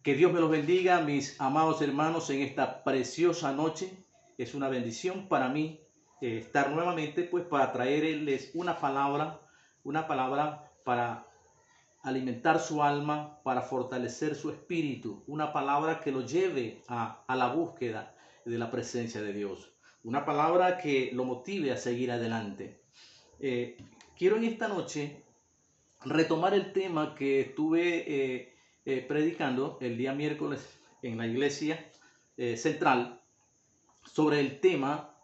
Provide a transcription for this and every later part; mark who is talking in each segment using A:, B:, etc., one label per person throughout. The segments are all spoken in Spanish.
A: Que Dios me los bendiga, mis amados hermanos, en esta preciosa noche. Es una bendición para mí estar nuevamente, pues, para traerles una palabra para alimentar su alma, para fortalecer su espíritu, una palabra que lo lleve a la búsqueda de la presencia de Dios, una palabra que lo motive a seguir adelante. Quiero en esta noche retomar el tema que estuve predicando el día miércoles en la iglesia central sobre el tema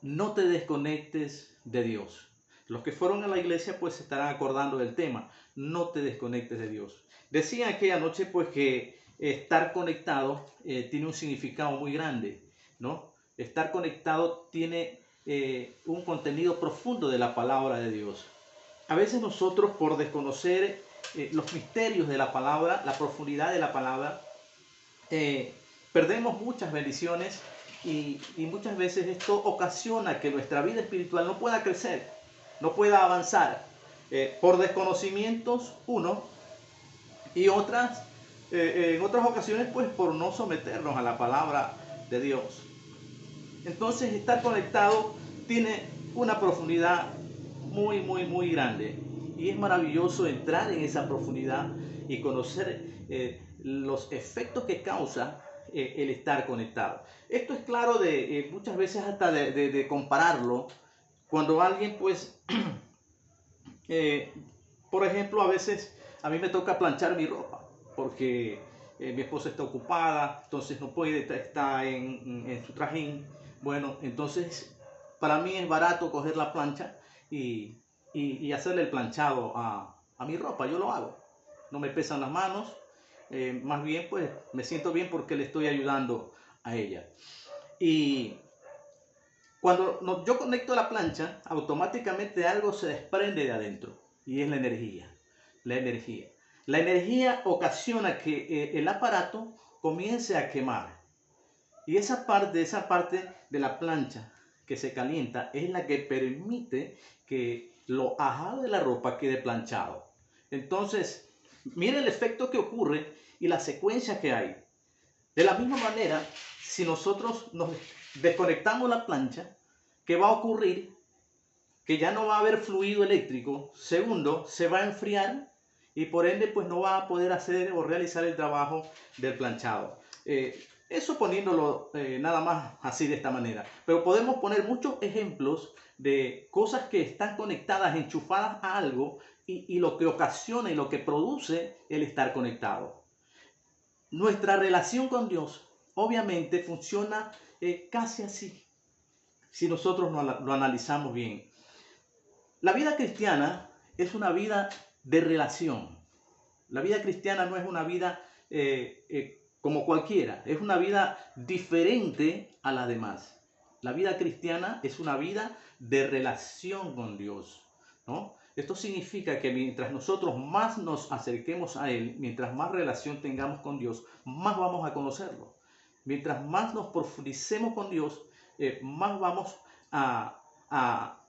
A: no te desconectes de Dios. Los que fueron a la iglesia pues se estarán acordando del tema, no te desconectes de Dios. Decía aquella noche pues que estar conectado tiene un significado muy grande, ¿no? Estar conectado tiene un contenido profundo de la palabra de Dios. A veces nosotros, por desconocer los misterios de la palabra, la profundidad de la palabra, perdemos muchas bendiciones y muchas veces esto ocasiona que nuestra vida espiritual no pueda crecer, no pueda avanzar, por desconocimientos, uno, y en otras ocasiones, pues por no someternos a la palabra de Dios. Entonces, estar conectado tiene una profundidad muy grande. Y es maravilloso entrar en esa profundidad y conocer los efectos que causa el estar conectado. Esto es claro de muchas veces hasta de compararlo cuando alguien pues, por ejemplo, a veces a mí me toca planchar mi ropa porque mi esposa está ocupada, entonces no puede estar en su trajín. Bueno, entonces para mí es barato coger la plancha y hacerle el planchado a mi ropa. Yo lo hago, no me pesan las manos, más bien pues me siento bien porque le estoy ayudando a ella. Y cuando yo conecto la plancha, automáticamente algo se desprende de adentro y es la energía. La energía ocasiona que el aparato comience a quemar. Y esa parte de la plancha que se calienta es la que permite que lo ajado de la ropa quede planchado. Entonces, mire el efecto que ocurre y la secuencia que hay. De la misma manera, si nosotros nos desconectamos la plancha, ¿qué va a ocurrir? Que ya no va a haber fluido eléctrico. Segundo, se va a enfriar y por ende pues no va a poder hacer o realizar el trabajo del planchado. Eso poniéndolo nada más así de esta manera. Pero podemos poner muchos ejemplos de cosas que están conectadas, enchufadas a algo y lo que ocasiona y lo que produce el estar conectado. Nuestra relación con Dios obviamente funciona casi así, si nosotros lo analizamos bien. La vida cristiana es una vida de relación. La vida cristiana no es una vida como cualquiera, es una vida diferente a las demás. La vida cristiana es una vida de relación con Dios, ¿no? Esto significa que mientras nosotros más nos acerquemos a Él, mientras más relación tengamos con Dios, más vamos a conocerlo. Mientras más nos profundicemos con Dios, más vamos a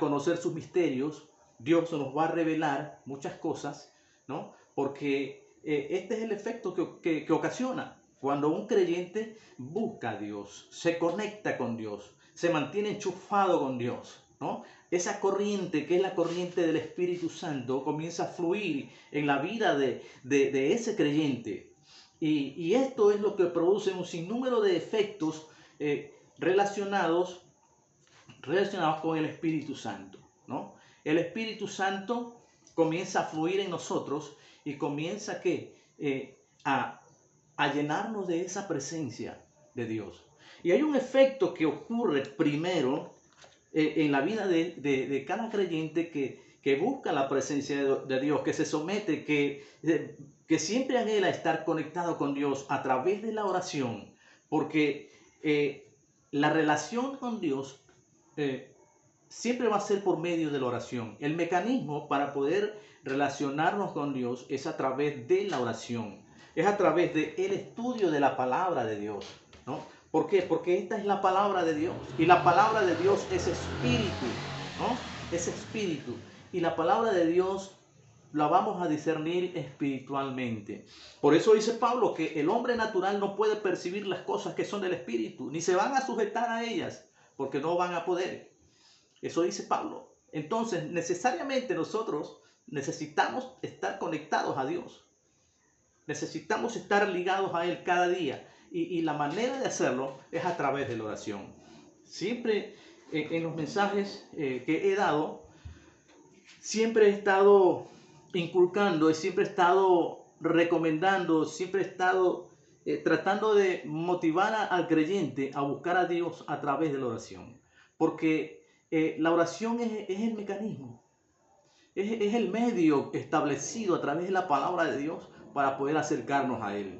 A: conocer sus misterios. Dios nos va a revelar muchas cosas, ¿no? Porque este es el efecto que ocasiona cuando un creyente busca a Dios, se conecta con Dios, se mantiene enchufado con Dios, ¿no? Esa corriente que es la corriente del Espíritu Santo comienza a fluir en la vida de ese creyente. Y esto es lo que produce un sinnúmero de efectos relacionados con el Espíritu Santo, ¿no? El Espíritu Santo comienza a fluir en nosotros y comienza a llenarnos de esa presencia de Dios. Y hay un efecto que ocurre primero en la vida de cada creyente que busca la presencia de Dios, que se somete, que siempre anhela estar conectado con Dios a través de la oración, porque la relación con Dios siempre va a ser por medio de la oración. El mecanismo para poder relacionarnos con Dios es a través de la oración, es a través del estudio de la palabra de Dios, ¿no? ¿Por qué? Porque esta es la palabra de Dios y la palabra de Dios es espíritu, ¿no? Es espíritu y la palabra de Dios la vamos a discernir espiritualmente. Por eso dice Pablo que el hombre natural no puede percibir las cosas que son del Espíritu, ni se van a sujetar a ellas, porque no van a poder. Eso dice Pablo. Entonces, necesariamente nosotros necesitamos estar conectados a Dios. Necesitamos estar ligados a Él cada día. Y la manera de hacerlo es a través de la oración. Siempre en los mensajes que he dado, siempre he estado inculcando y siempre he estado recomendando, siempre he estado tratando de motivar al creyente a buscar a Dios a través de la oración. Porque la oración es el mecanismo, es el medio establecido a través de la palabra de Dios para poder acercarnos a Él.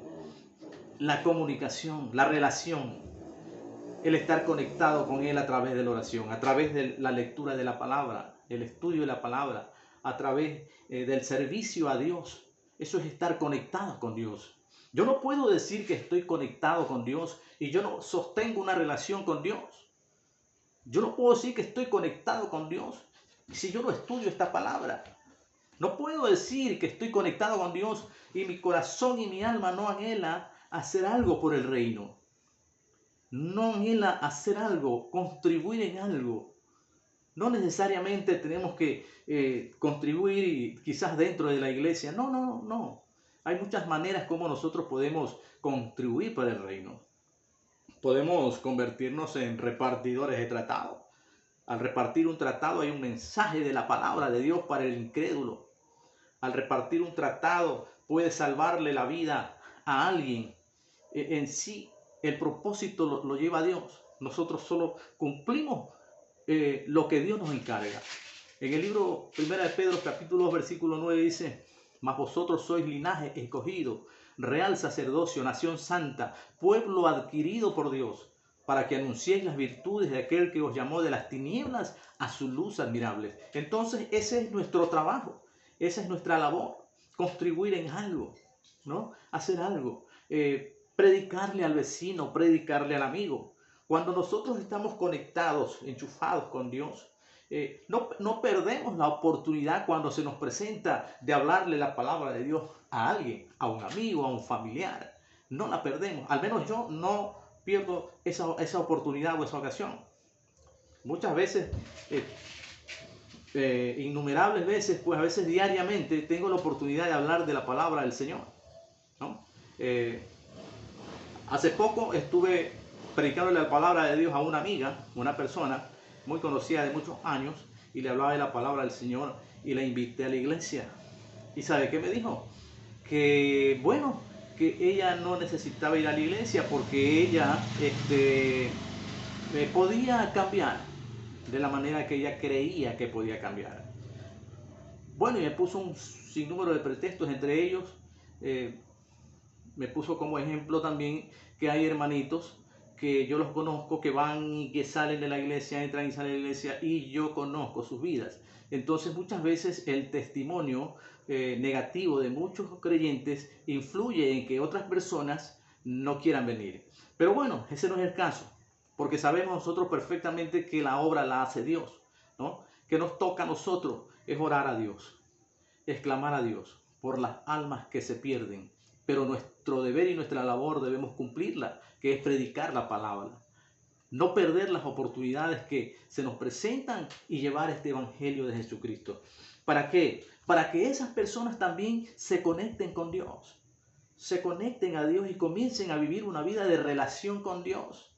A: La comunicación, la relación, el estar conectado con Él a través de la oración, a través de la lectura de la palabra, el estudio de la palabra, a través del servicio a Dios. Eso es estar conectado con Dios. Yo no puedo decir que estoy conectado con Dios y yo no sostengo una relación con Dios. Yo no puedo decir que estoy conectado con Dios si yo no estudio esta palabra. No puedo decir que estoy conectado con Dios y mi corazón y mi alma no anhela hacer algo por el reino. No anhela hacer algo, contribuir en algo. No necesariamente tenemos que contribuir quizás dentro de la iglesia. No. Hay muchas maneras como nosotros podemos contribuir para el reino. Podemos convertirnos en repartidores de tratados. Al repartir un tratado hay un mensaje de la palabra de Dios para el incrédulo. Al repartir un tratado puede salvarle la vida a alguien. En sí, el propósito lo lleva a Dios. Nosotros solo cumplimos lo que Dios nos encarga. En el libro 1 de Pedro, capítulo 2, versículo 9 dice: mas vosotros sois linaje escogido, real sacerdocio, nación santa, pueblo adquirido por Dios, para que anunciéis las virtudes de aquel que os llamó de las tinieblas a su luz admirable. Entonces ese es nuestro trabajo, esa es nuestra labor, contribuir en algo, ¿no? Hacer algo, predicarle al vecino, predicarle al amigo. Cuando nosotros estamos conectados, enchufados con Dios, no perdemos la oportunidad cuando se nos presenta de hablarle la palabra de Dios a alguien, a un amigo, a un familiar. No la perdemos, al menos yo no pierdo esa oportunidad o esa ocasión. Muchas veces, innumerables veces, pues a veces diariamente tengo la oportunidad de hablar de la palabra del Señor, ¿no? Hace poco estuve predicándole la palabra de Dios a una amiga, una persona muy conocida de muchos años, y le hablaba de la palabra del Señor y la invité a la iglesia. ¿Y sabe qué me dijo? Que bueno, que ella no necesitaba ir a la iglesia porque ella podía cambiar de la manera que ella creía que podía cambiar. Bueno, y me puso un sinnúmero de pretextos, entre ellos me puso como ejemplo también que hay hermanitos que yo los conozco, que van y que salen de la iglesia, entran y salen de la iglesia, y yo conozco sus vidas. Entonces muchas veces el testimonio negativo de muchos creyentes influye en que otras personas no quieran venir. Pero bueno, ese no es el caso, porque sabemos nosotros perfectamente que la obra la hace Dios, ¿no? Que nos toca a nosotros es orar a Dios, es clamar a Dios por las almas que se pierden. Pero nuestro deber y nuestra labor debemos cumplirla, que es predicar la palabra. No perder las oportunidades que se nos presentan y llevar este evangelio de Jesucristo. ¿Para qué? Para que esas personas también se conecten con Dios. Se conecten a Dios y comiencen a vivir una vida de relación con Dios.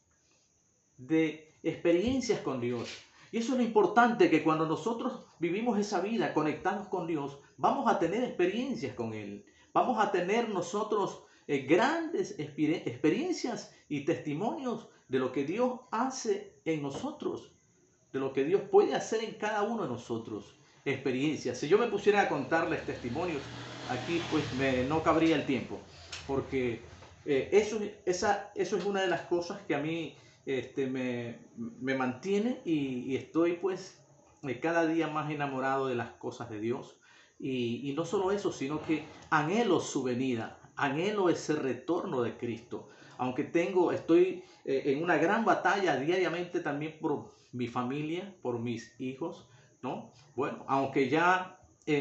A: De experiencias con Dios. Y eso es lo importante, que cuando nosotros vivimos esa vida conectados con Dios, vamos a tener experiencias con Él. Vamos a tener nosotros grandes experiencias y testimonios de lo que Dios hace en nosotros, de lo que Dios puede hacer en cada uno de nosotros. Experiencias. Si yo me pusiera a contarles testimonios, aquí pues no cabría el tiempo, porque eso es una de las cosas que a mí me mantiene y estoy pues cada día más enamorado de las cosas de Dios. Y no solo eso, sino que anhelo su venida, anhelo ese retorno de Cristo. Aunque estoy en una gran batalla diariamente también por mi familia, por mis hijos, ¿no? Bueno, aunque ya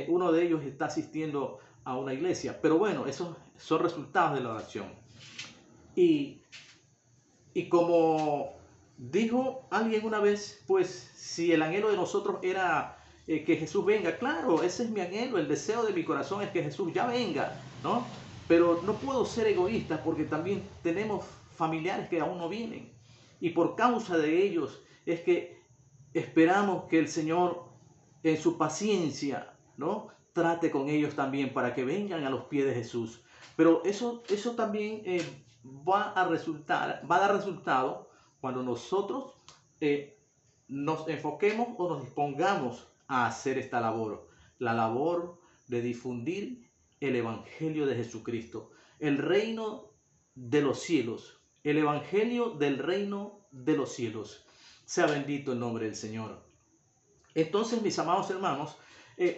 A: uno de ellos está asistiendo a una iglesia. Pero bueno, esos son resultados de la oración. Y como dijo alguien una vez, pues si el anhelo de nosotros era que Jesús venga, claro, ese es mi anhelo, el deseo de mi corazón es que Jesús ya venga, ¿no? Pero no puedo ser egoísta porque también tenemos familiares que aún no vienen. Y por causa de ellos es que esperamos que el Señor en su paciencia, ¿no?, trate con ellos también para que vengan a los pies de Jesús. Pero eso también va a dar resultado cuando nosotros nos enfoquemos o nos dispongamos a hacer esta labor, la labor de difundir el Evangelio de Jesucristo, el reino de los cielos, el Evangelio del reino de los cielos. Sea bendito el nombre del Señor. Entonces, mis amados hermanos,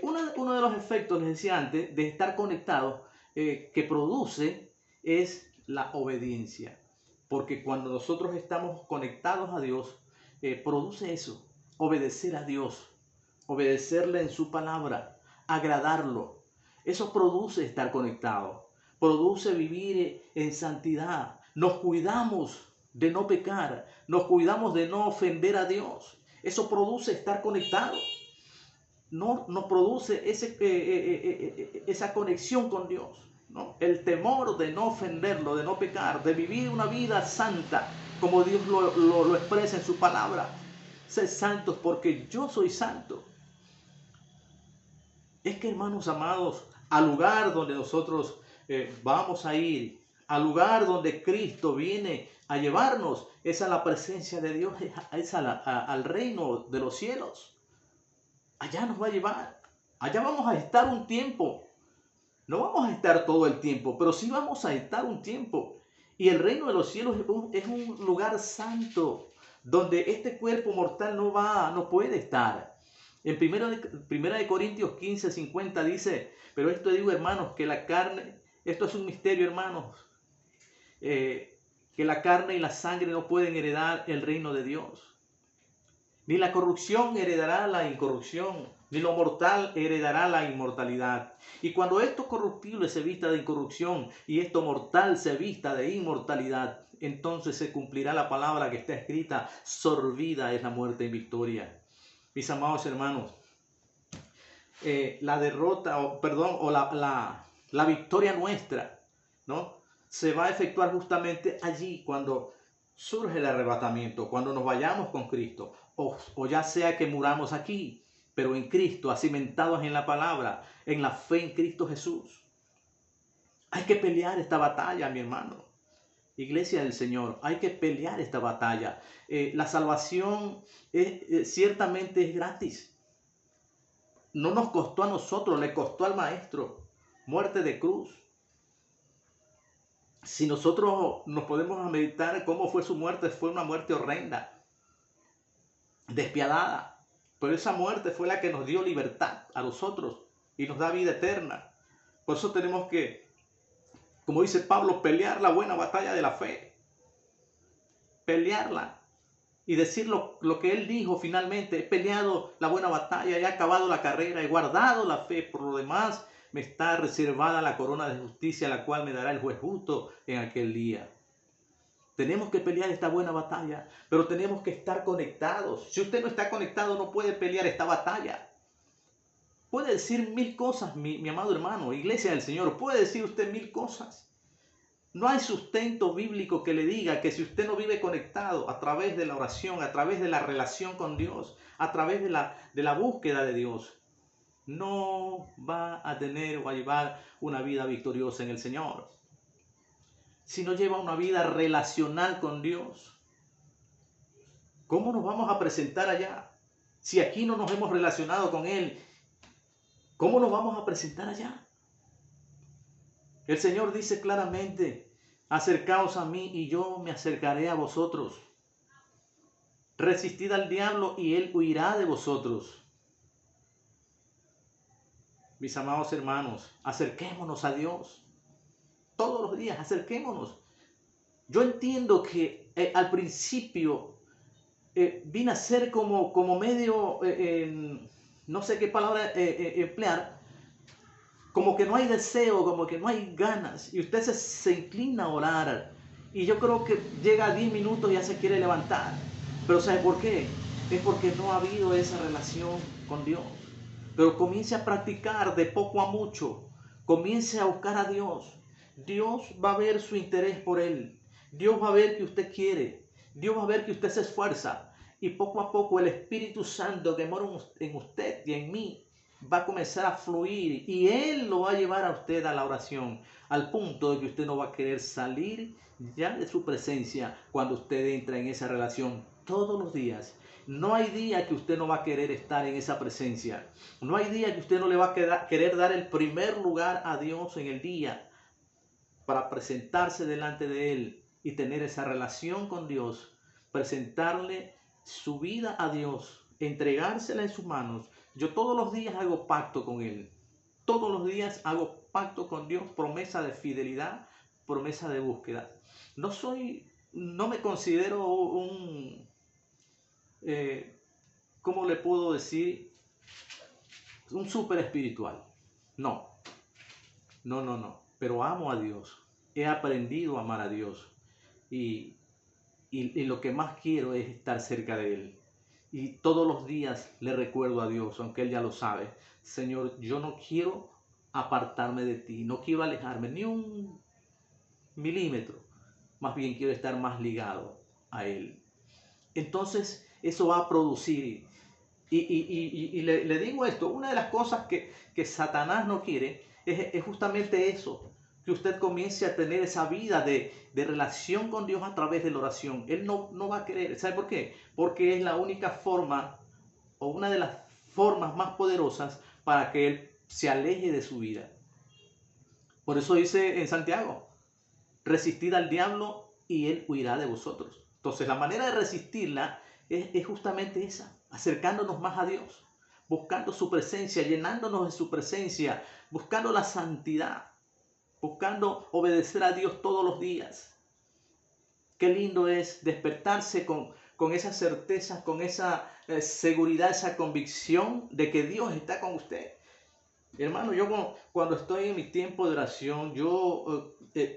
A: uno de los efectos, les decía antes, de estar conectados que produce es la obediencia. Porque cuando nosotros estamos conectados a Dios, produce eso, obedecer a Dios, obedecerle en su palabra, agradarlo. Eso produce estar conectado, produce vivir en santidad. Nos cuidamos de no pecar, nos cuidamos de no ofender a Dios. Eso produce estar conectado. No nos produce esa conexión con Dios, ¿no? El temor de no ofenderlo, de no pecar, de vivir una vida santa, como Dios lo expresa en su palabra. Sed santos porque yo soy santo. Es que, hermanos amados, al lugar donde nosotros vamos a ir, al lugar donde Cristo viene a llevarnos, es a la presencia de Dios, es al reino de los cielos. Allá nos va a llevar. Allá vamos a estar un tiempo. No vamos a estar todo el tiempo, pero sí vamos a estar un tiempo. Y el reino de los cielos es un lugar santo, donde este cuerpo mortal no puede estar. En primera de Corintios 15:50 dice, pero esto digo, hermanos, que la carne, esto es un misterio, hermanos, que la carne y la sangre no pueden heredar el reino de Dios. Ni la corrupción heredará la incorrupción, ni lo mortal heredará la inmortalidad. Y cuando esto corruptible se vista de incorrupción y esto mortal se vista de inmortalidad, entonces se cumplirá la palabra que está escrita, sorbida es la muerte en victoria. Mis amados hermanos, la derrota, la victoria nuestra, ¿no?, se va a efectuar justamente allí cuando surge el arrebatamiento, cuando nos vayamos con Cristo, o ya sea que muramos aquí, pero en Cristo, acimentados en la palabra, en la fe en Cristo Jesús. Hay que pelear esta batalla, mi hermano. Iglesia del Señor, hay que pelear esta batalla. La salvación ciertamente es gratis. No nos costó a nosotros, le costó al Maestro. Muerte de cruz. Si nosotros nos podemos meditar cómo fue su muerte, fue una muerte horrenda, despiadada. Pero esa muerte fue la que nos dio libertad a nosotros y nos da vida eterna. Por eso tenemos que, como dice Pablo, pelear la buena batalla de la fe. Pelearla. Y decir lo que él dijo finalmente: he peleado la buena batalla, he acabado la carrera, he guardado la fe, por lo demás me está reservada la corona de justicia, la cual me dará el juez justo en aquel día. Tenemos que pelear esta buena batalla, pero tenemos que estar conectados. Si usted no está conectado, no puede pelear esta batalla. Puede decir mil cosas, mi amado hermano, iglesia del Señor, puede decir usted mil cosas. No hay sustento bíblico que le diga que si usted no vive conectado a través de la oración, a través de la relación con Dios, a través de la búsqueda de Dios, no va a tener o a llevar una vida victoriosa en el Señor. Si no lleva una vida relacional con Dios, ¿cómo nos vamos a presentar allá? Si aquí no nos hemos relacionado con Él, ¿cómo nos vamos a presentar allá? El Señor dice claramente: acercaos a mí y yo me acercaré a vosotros. Resistid al diablo y él huirá de vosotros. Mis amados hermanos, acerquémonos a Dios. Todos los días, acerquémonos. Yo entiendo que al principio vine a ser como medio, no sé qué palabra emplear, como que no hay deseo, como que no hay ganas, y usted se inclina a orar, y yo creo que llega a 10 minutos y ya se quiere levantar. Pero ¿sabe por qué? Es porque no ha habido esa relación con Dios. Pero comience a practicar de poco a mucho. Comience a buscar a Dios. Dios va a ver su interés por Él. Dios va a ver que usted quiere. Dios va a ver que usted se esfuerza. Y poco a poco el Espíritu Santo que mora en usted y en mí va a comenzar a fluir. Y Él lo va a llevar a usted a la oración. Al punto de que usted no va a querer salir ya de su presencia cuando usted entra en esa relación todos los días. No hay día que usted no va a querer estar en esa presencia. No hay día que usted no le va a querer dar el primer lugar a Dios en el día para presentarse delante de Él y tener esa relación con Dios, presentarle su vida a Dios, entregársela en sus manos. Yo todos los días hago pacto con Él. Todos los días hago pacto con Dios, promesa de fidelidad, promesa de búsqueda. No me considero ¿cómo le puedo decir? Un súper espiritual. No. Pero amo a Dios. He aprendido a amar a Dios. Y lo que más quiero es estar cerca de Él. Y todos los días le recuerdo a Dios, aunque Él ya lo sabe. Señor, yo no quiero apartarme de ti. No quiero alejarme ni un milímetro. Más bien quiero estar más ligado a Él. Entonces, eso va a producir. Y le digo esto, una de las cosas que Satanás no quiere es justamente eso, que usted comience a tener esa vida de relación con Dios a través de la oración. Él no va a querer. ¿Sabe por qué? Porque es la única forma o una de las formas más poderosas para que Él se aleje de su vida. Por eso dice en Santiago, resistid al diablo y Él huirá de vosotros. Entonces la manera de resistirla es justamente esa, acercándonos más a Dios, buscando su presencia, llenándonos de su presencia, buscando la santidad, buscando obedecer a Dios todos los días. Qué lindo es despertarse con esa certeza, con esa seguridad, esa convicción de que Dios está con usted. Hermano, yo cuando estoy en mi tiempo de oración, yo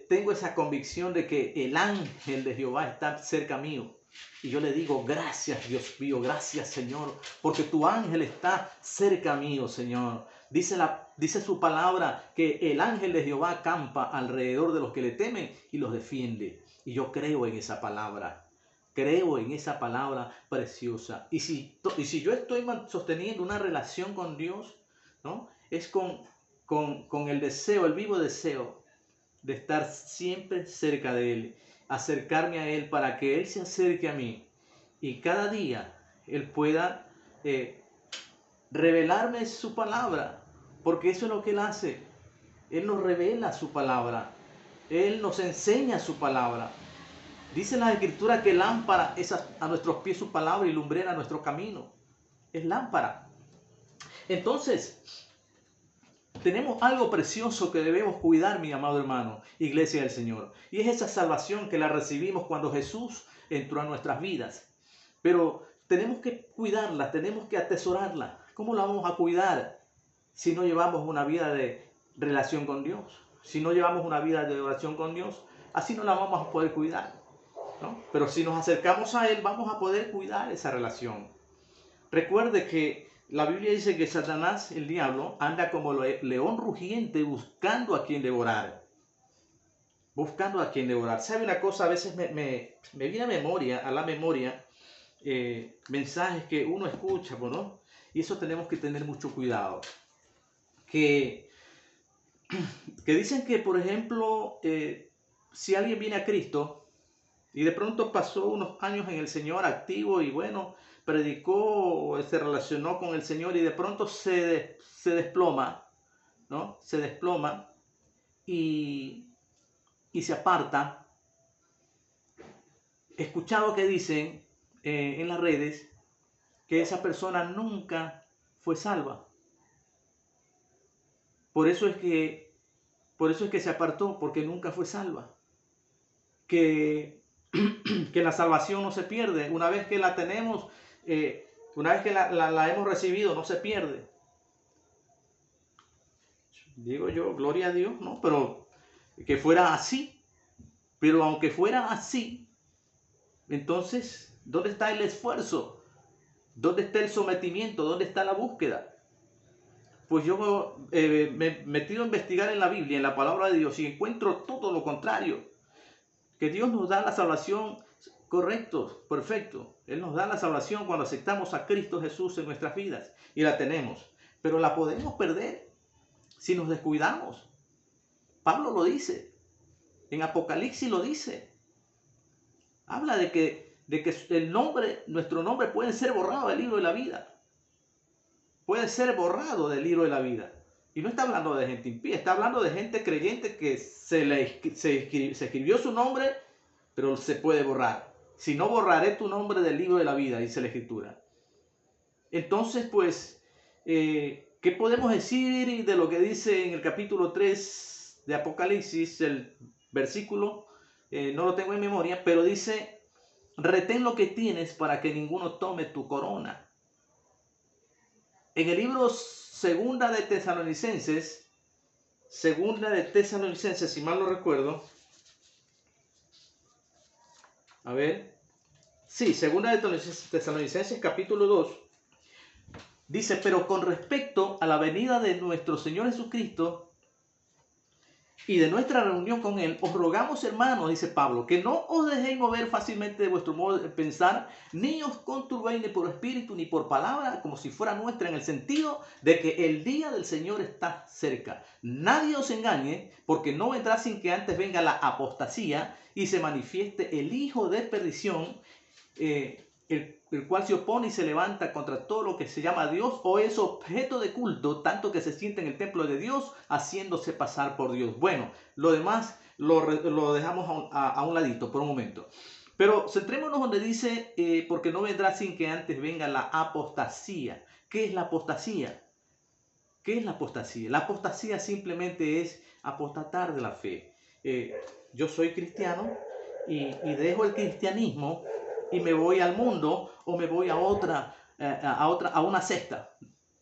A: tengo esa convicción de que el ángel de Jehová está cerca mío. Y yo le digo, gracias Dios mío, gracias Señor, porque tu ángel está cerca mío, Señor. Dice su palabra que el ángel de Jehová acampa alrededor de los que le temen y los defiende. Y yo creo en esa palabra. Creo en esa palabra preciosa. Y si yo estoy sosteniendo una relación con Dios, ¿no? Es con el deseo, el vivo deseo de estar siempre cerca de Él, acercarme a Él para que Él se acerque a mí y cada día Él pueda revelarme su palabra, porque eso es lo que Él hace. Él nos revela su palabra, Él nos enseña su palabra. Dice la Escritura que lámpara es a nuestros pies su palabra y lumbrera nuestro camino. Es lámpara. Entonces, tenemos algo precioso que debemos cuidar, mi amado hermano, iglesia del Señor. Y es esa salvación que la recibimos cuando Jesús entró a nuestras vidas. Pero tenemos que cuidarla, tenemos que atesorarla. ¿Cómo la vamos a cuidar si no llevamos una vida de relación con Dios? Si no llevamos una vida de oración con Dios, así no la vamos a poder cuidar, ¿no? Pero si nos acercamos a Él, vamos a poder cuidar esa relación. Recuerde que la Biblia dice que Satanás, el diablo, anda como león rugiente buscando a quien devorar. Buscando a quien devorar. ¿Sabe una cosa? A veces me viene a la memoria, mensajes que uno escucha, ¿no? Y eso tenemos que tener mucho cuidado. Que dicen que, por ejemplo, si alguien viene a Cristo y de pronto pasó unos años en el Señor activo y bueno, predicó, se relacionó con el Señor y de pronto se desploma, ¿no? Se desploma y se aparta. He escuchado que dicen en las redes que esa persona nunca fue salva. Por eso es que se apartó, porque nunca fue salva. Que la salvación no se pierde. Una vez que la tenemos, una vez que la hemos recibido, no se pierde. digo yo, gloria a Dios, ¿no? Pero que fuera así. Pero aunque fuera así, entonces, ¿dónde está el esfuerzo? ¿Dónde está el sometimiento? ¿Dónde está la búsqueda? Pues yo me he metido a investigar en la Biblia, en la palabra de Dios, y encuentro todo lo contrario. Que Dios nos da la salvación correcto, perfecto. Él nos da la salvación cuando aceptamos a Cristo Jesús en nuestras vidas y la tenemos. Pero la podemos perder si nos descuidamos. Pablo lo dice, en Apocalipsis lo dice. Habla de que nuestro nombre puede ser borrado del libro de la vida. Puede ser borrado del libro de la vida. Y no está hablando de gente impía, está hablando de gente creyente que se escribió su nombre, pero se puede borrar. Si no, borraré tu nombre del libro de la vida, dice la Escritura. Entonces, pues, ¿qué podemos decir de lo que dice en el capítulo 3 de Apocalipsis, el versículo? No lo tengo en memoria, pero dice, retén lo que tienes para que ninguno tome tu corona. En el libro Segunda de Tesalonicenses, si mal no recuerdo, a ver, sí, Segunda de Tesalonicenses capítulo 2, dice, pero con respecto a la venida de nuestro Señor Jesucristo y de nuestra reunión con Él, os rogamos, hermanos, dice Pablo, que no os dejéis mover fácilmente de vuestro modo de pensar, ni os conturbéis ni por espíritu ni por palabra, como si fuera nuestra, en el sentido de que el día del Señor está cerca. Nadie os engañe, porque no vendrá sin que antes venga la apostasía y se manifieste el hijo de perdición, el cual se opone y se levanta contra todo lo que se llama Dios o es objeto de culto, tanto que se siente en el templo de Dios, haciéndose pasar por Dios. Bueno, lo demás lo dejamos a un ladito por un momento. Pero centrémonos donde dice, porque no vendrá sin que antes venga la apostasía. ¿Qué es la apostasía? ¿Qué es la apostasía? La apostasía simplemente es apostatar de la fe. Yo soy cristiano y dejo el cristianismo y me voy al mundo o me voy a una secta.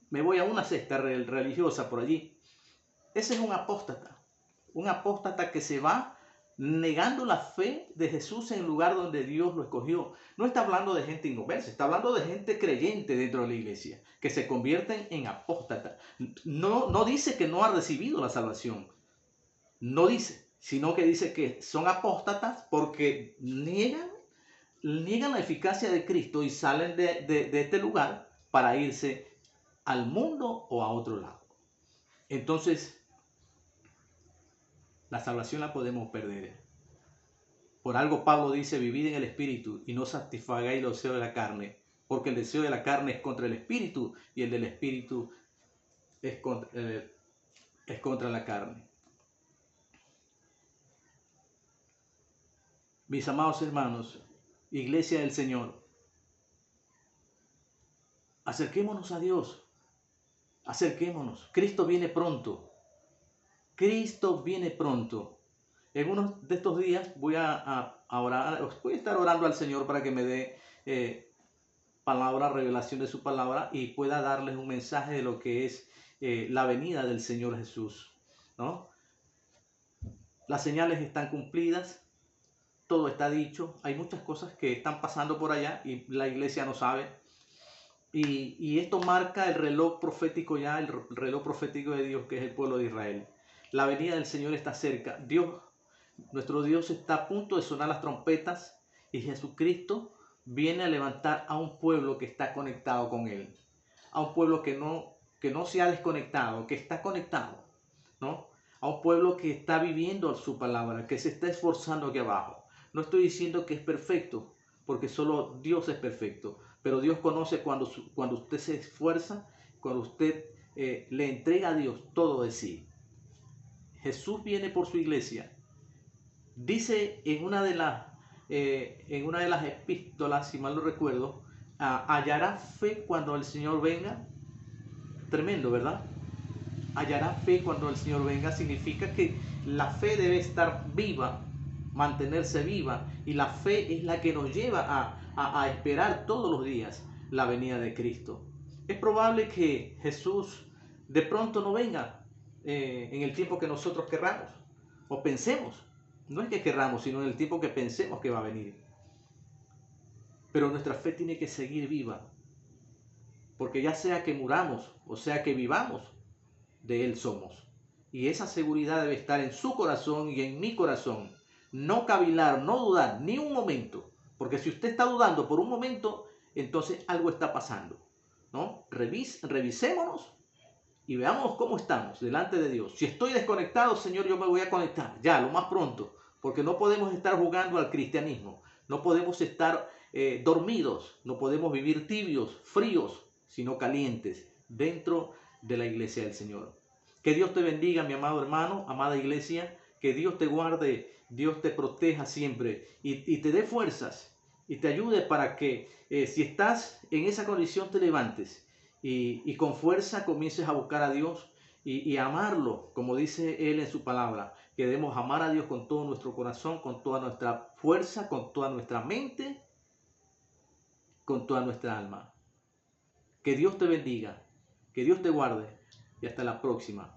A: Me voy a una secta religiosa por allí. Ese es un apóstata que se va negando la fe de Jesús en el lugar donde Dios lo escogió. No está hablando de gente inconversa, está hablando de gente creyente dentro de la iglesia, que se convierten en apóstatas. No dice que no ha recibido la salvación, no dice, sino que dice que son apóstatas porque niegan la eficacia de Cristo y salen de este lugar para irse al mundo o a otro lado. Entonces, la salvación la podemos perder. Por algo Pablo dice, vivid en el Espíritu y no satisfagáis los deseos de la carne, porque el deseo de la carne es contra el Espíritu y el del Espíritu es contra la carne. Mis amados hermanos, Iglesia del Señor, acerquémonos a Dios, acerquémonos. Cristo viene pronto. Cristo viene pronto. En uno de estos días voy a orar, voy a estar orando al Señor para que me dé palabra, revelación de su palabra y pueda darles un mensaje de lo que es la venida del Señor Jesús, ¿no? Las señales están cumplidas. Todo está dicho, hay muchas cosas que están pasando por allá y la iglesia no sabe. Y esto marca el reloj profético ya, el reloj profético de Dios, que es el pueblo de Israel. La venida del Señor está cerca. Nuestro Dios está a punto de sonar las trompetas y Jesucristo viene a levantar a un pueblo que está conectado con Él. A un pueblo que no se ha desconectado, que está conectado, ¿no? A un pueblo que está viviendo su palabra, que se está esforzando aquí abajo. No estoy diciendo que es perfecto, porque solo Dios es perfecto. Pero Dios conoce cuando usted se esfuerza, cuando usted le entrega a Dios todo de sí. Jesús viene por su iglesia. Dice en una de las epístolas, si mal no recuerdo, hallará fe cuando el Señor venga. Tremendo, ¿verdad? Hallará fe cuando el Señor venga. Significa que la fe debe estar viva, mantenerse viva, y la fe es la que nos lleva a esperar todos los días la venida de Cristo. Es probable que Jesús de pronto no venga en el tiempo que nosotros querramos o pensemos. No es que querramos, sino en el tiempo que pensemos que va a venir. Pero nuestra fe tiene que seguir viva, porque ya sea que muramos o sea que vivamos, de Él somos. Y esa seguridad debe estar en su corazón y en mi corazón. No cavilar, no dudar ni un momento, porque si usted está dudando por un momento, entonces algo está pasando, ¿no? Revisémonos y veamos cómo estamos delante de Dios. Si estoy desconectado, Señor, yo me voy a conectar ya, lo más pronto, porque no podemos estar jugando al cristianismo, no podemos estar dormidos, no podemos vivir tibios, fríos, sino calientes dentro de la iglesia del Señor. Que Dios te bendiga, mi amado hermano, amada iglesia, que Dios te guarde, Dios te proteja siempre y te dé fuerzas y te ayude para que si estás en esa condición te levantes y con fuerza comiences a buscar a Dios y amarlo, como dice Él en su palabra, que debemos amar a Dios con todo nuestro corazón, con toda nuestra fuerza, con toda nuestra mente, con toda nuestra alma. Que Dios te bendiga, que Dios te guarde y hasta la próxima.